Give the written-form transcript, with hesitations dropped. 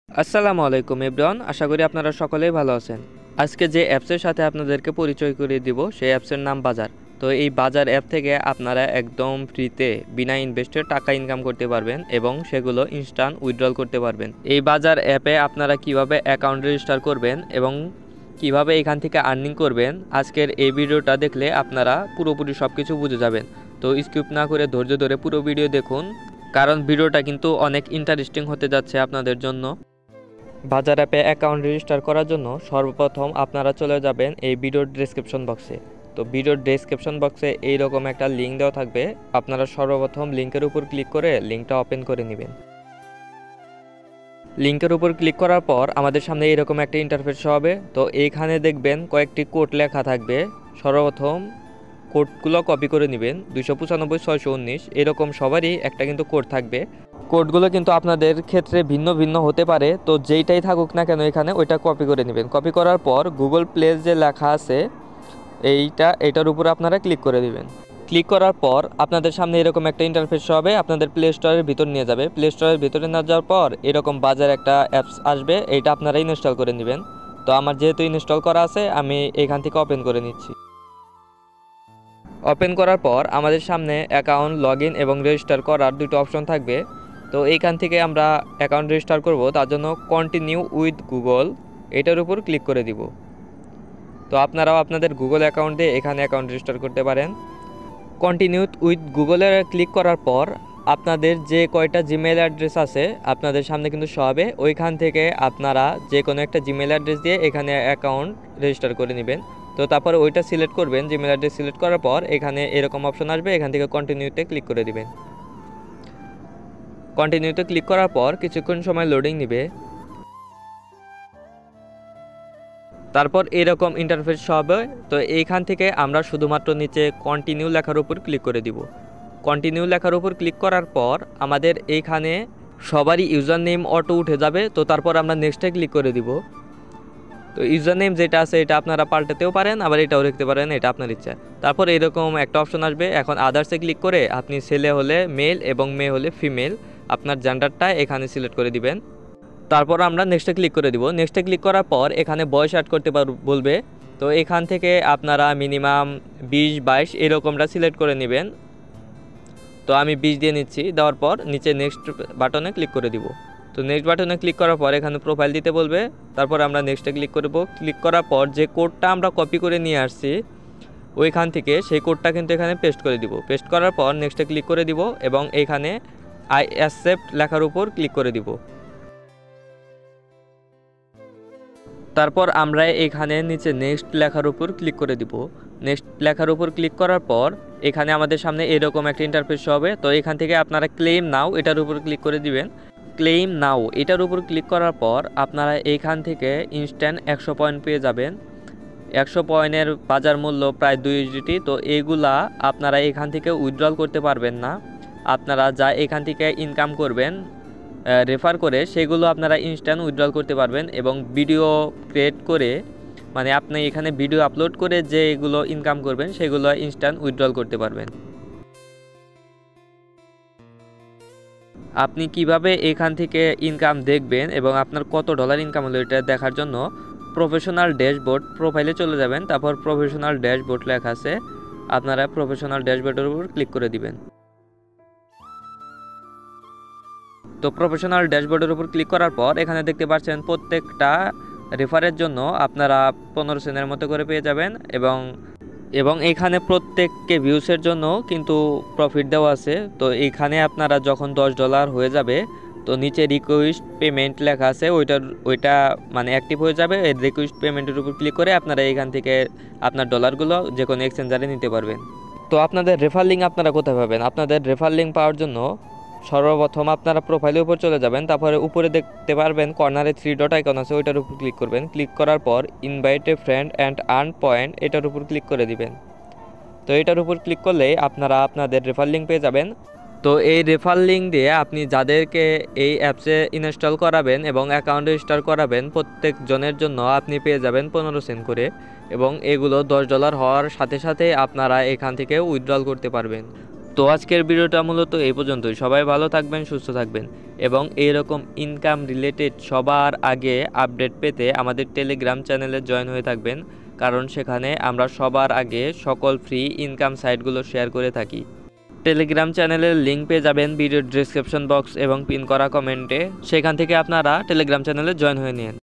আসসালামু আলাইকুম এভরিওয়ান, আশা করি আপনারা সকলেই ভালো আছেন। আজকে যে অ্যাপসের সাথে আপনাদেরকে পরিচয় করিয়ে দিব সেই অ্যাপসের নাম বাজার। তো এই বাজার অ্যাপ থেকে আপনারা একদম ফ্রিতে বিনা ইনভেস্টে টাকা ইনকাম করতে পারবেন এবং সেগুলো ইনস্ট্যান্ট উইথড্রল করতে পারবেন। এই বাজার অ্যাপে আপনারা কিভাবে অ্যাকাউন্ট রেজিস্টার করবেন এবং কিভাবে এখান থেকে আর্নিং করবেন, আজকের এই ভিডিওটা দেখলে আপনারা পুরোপুরি সব কিছু বুঝে যাবেন। তো স্কিপ না করে ধৈর্য ধরে পুরো ভিডিও দেখুন, কারণ ভিডিওটা কিন্তু অনেক ইন্টারেস্টিং হতে যাচ্ছে আপনাদের জন্য। বাজার অ্যাপে অ্যাকাউন্ট রেজিস্টার করার জন্য সর্বপ্রথম আপনারা চলে যাবেন এই ভিডিওর ডেসক্রিপশন বক্সে। তো ভিডিওর ডেসক্রিপশন বক্সে এইরকম একটা লিঙ্ক দেওয়া থাকবে, আপনারা সর্বপ্রথম লিঙ্কের উপর ক্লিক করে লিঙ্কটা ওপেন করে নেবেন। লিঙ্কের উপর ক্লিক করার পর আমাদের সামনে এরকম একটা ইন্টারফেস হবে। তো এইখানে দেখবেন কয়েকটি কোড লেখা থাকবে। সর্বপ্রথম কোডগুলো কপি করে নেবেন, 295 619 এরকম সবারই একটা কিন্তু কোড থাকবে। কোডগুলো কিন্তু আপনাদের ক্ষেত্রে ভিন্ন ভিন্ন হতে পারে, তো যেইটাই থাকুক না কেন এখানে ওইটা কপি করে নেবেন। কপি করার পর গুগল প্লে যে লেখা আছে এইটার উপর আপনারা ক্লিক করে দিবেন। ক্লিক করার পর আপনাদের সামনে এরকম একটা ইন্টারফেস হবে, আপনাদের প্লে স্টোরের ভিতর নিয়ে যাবে। প্লে স্টোরের ভিতরে না যাওয়ার পর এরকম বাজার একটা অ্যাপস আসবে, এইটা আপনারা ইনস্টল করে নেবেন। তো আমার যেহেতু ইনস্টল করা আছে আমি এখান থেকে ওপেন করে নিচ্ছি। ওপেন করার পর আমাদের সামনে অ্যাকাউন্ট লগইন এবং রেজিস্টার করার দুটো অপশন থাকবে। তো এইখান থেকে আমরা অ্যাকাউন্ট রেজিস্টার করব, তার জন্য কন্টিনিউ উইথ গুগল এটার উপর ক্লিক করে দিব। তো আপনারাও আপনাদের গুগল অ্যাকাউন্ট দিয়ে এখানে অ্যাকাউন্ট রেজিস্টার করতে পারেন। কন্টিনিউ উইথ গুগলে ক্লিক করার পর আপনাদের যে কয়টা জিমেইল অ্যাড্রেস আছে আপনাদের সামনে কিন্তু শো হবে। ওইখান থেকে আপনারা যে কোনো একটা জিমেইল অ্যাড্রেস দিয়ে এখানে অ্যাকাউন্ট রেজিস্টার করে নেবেন। তো তারপরে ওইটা সিলেক্ট করবেন, জিমেইল অ্যাড্রেস সিলেক্ট করার পর এখানে এরকম অপশন আসবে, এখান থেকে কন্টিনিউতে ক্লিক করে দিবেন। কন্টিনিউতে ক্লিক করার পর কিছুক্ষণ সময় লোডিং নেবে। তারপর এরকম ইন্টারফেস হবে। তো এইখান থেকে আমরা শুধুমাত্র নিচে কন্টিনিউ লেখার উপর ক্লিক করে দিব। কন্টিনিউ লেখার উপর ক্লিক করার পর আমাদের এইখানে সবারই ইউজার নেম অটো উঠে যাবে। তো তারপর আমরা নেক্সটে ক্লিক করে দিব। তো ইউজার নেম যেটা আছে এটা আপনারা পাল্টাতেও পারেন, আবার এটাও লিখতে পারেন, এটা আপনার ইচ্ছা। তারপর এরকম একটা অপশন আসবে, এখন আদার্সে ক্লিক করে আপনি ছেলে হলে মেল এবং মেয়ে হলে ফিমেল আপনার জেন্ডারটা এখানে সিলেক্ট করে দিবেন। তারপর আমরা নেক্সটে ক্লিক করে দিব। নেক্সটে ক্লিক করার পর এখানে বয়স অ্যাড করতে বলবে। তো এখান থেকে আপনারা মিনিমাম 20-22 এরকমটা সিলেক্ট করে নেবেন। তো আমি 20 দিয়ে নিচ্ছি। দেওয়ার পর নিচে নেক্সট বাটনে ক্লিক করে দিব। তো নেক্সট বাটনে ক্লিক করার পর এখানে প্রোফাইল দিতে বলবে। তারপর আমরা নেক্সটে ক্লিক করব। ক্লিক করার পর যে কোডটা আমরা কপি করে নিয়ে আসছি ওইখান থেকে সেই কোডটা কিন্তু এখানে পেস্ট করে দিব। পেস্ট করার পর নেক্সটে ক্লিক করে দিব এবং এইখানে আই অ্যাকসেপ্ট লেখার উপর ক্লিক করে দিব। তারপর আমরা এখানে নিচে নেক্সট লেখার উপর ক্লিক করে দিব। নেক্সট লেখার উপর ক্লিক করার পর এখানে আমাদের সামনে এরকম একটা ইন্টারফেস হবে। তো এখান থেকে আপনারা ক্লেম নাও এটার উপর ক্লিক করে দিবেন। ক্লেম নাও এটার উপর ক্লিক করার পর আপনারা এইখান থেকে ইনস্ট্যান্ট 100 পয়েন্ট পেয়ে যাবেন। 100 পয়েন্টের বাজার মূল্য প্রায় 2 USDT। তো এইগুলা আপনারা এখান থেকে উইথড্রল করতে পারবেন না, আপনারা যা এখান থেকে ইনকাম করবেন রেফার করে সেগুলো আপনারা ইনস্ট্যান্ট উইথড্রল করতে পারবেন এবং ভিডিও ক্রিয়েট করে মানে আপনি এখানে ভিডিও আপলোড করে যে এগুলো ইনকাম করবেন সেগুলো ইনস্ট্যান্ট উইথড্রল করতে পারবেন। আপনি কিভাবে এখান থেকে ইনকাম দেখবেন এবং আপনার কত ডলার ইনকাম হলো এটা দেখার জন্য প্রফেশনাল ড্যাশবোর্ড প্রোফাইলে চলে যাবেন। তারপর প্রফেশনাল ড্যাশবোর্ড লেখা আছে, আপনারা প্রফেশনাল ড্যাশবোর্ডের উপর ক্লিক করে দিবেন। তো প্রফেশনাল ড্যাশবোর্ডের উপর ক্লিক করার পর এখানে দেখতে পাচ্ছেন প্রত্যেকটা রেফারের জন্য আপনারা 15 সেন্টের মতো করে পেয়ে যাবেন এবং এখানে প্রত্যেককে ভিউসের জন্য কিন্তু প্রফিট দেওয়া আছে। তো এখানে আপনারা যখন $10 হয়ে যাবে তো নিচে রিকোয়েস্ট পেমেন্ট লেখা আছে ওইটা মানে অ্যাক্টিভ হয়ে যাবে। এই রিকোয়েস্ট পেমেন্টের উপর ক্লিক করে আপনারা এখান থেকে আপনার ডলারগুলো যে কোনো এক্সচেঞ্জারে নিতে পারবেন। তো আপনাদের রেফার লিঙ্ক আপনারা কোথায় পাবেন? আপনাদের রেফার লিঙ্ক পাওয়ার জন্য সর্বপ্রথম আপনারা প্রোফাইলের উপর চলে যাবেন। তারপরে উপরে দেখতে পারবেন কর্নারে 3 ডট আইকন আছে, ওইটার উপর ক্লিক করবেন। ক্লিক করার পর invite a friend and earn point এটার উপর ক্লিক করে দিবেন। তো এটার উপর ক্লিক করলে আপনারা আপনাদের রেফার লিঙ্ক পেয়ে যাবেন। তো এই রেফার লিঙ্ক দিয়ে আপনি যাদেরকে এই অ্যাপসে ইনস্টল করাবেন এবং অ্যাকাউন্ট রেজিস্টার করাবেন প্রত্যেক জনের জন্য আপনি পেয়ে যাবেন 15 সেন্ট করে এবং এগুলো $10 হওয়ার সাথে সাথে আপনারা এখান থেকে উইথড্রল করতে পারবেন। তো আজকের ভিডিওটা মূলত এই পর্যন্তই। সবাই ভালো থাকবেন, সুস্থ থাকবেন এবং এইরকম ইনকাম রিলেটেড সবার আগে আপডেট পেতে আমাদের টেলিগ্রাম চ্যানেলে জয়েন হয়ে থাকবেন, কারণ সেখানে আমরা সবার আগে সকল ফ্রি ইনকাম সাইটগুলো শেয়ার করে থাকি। টেলিগ্রাম চ্যানেলের লিঙ্ক পেয়ে যাবেন ভিডিওর ডেসক্রিপশন বক্স এবং পিন করা কমেন্টে। সেখান থেকে আপনারা টেলিগ্রাম চ্যানেলে জয়েন হয়ে নিন।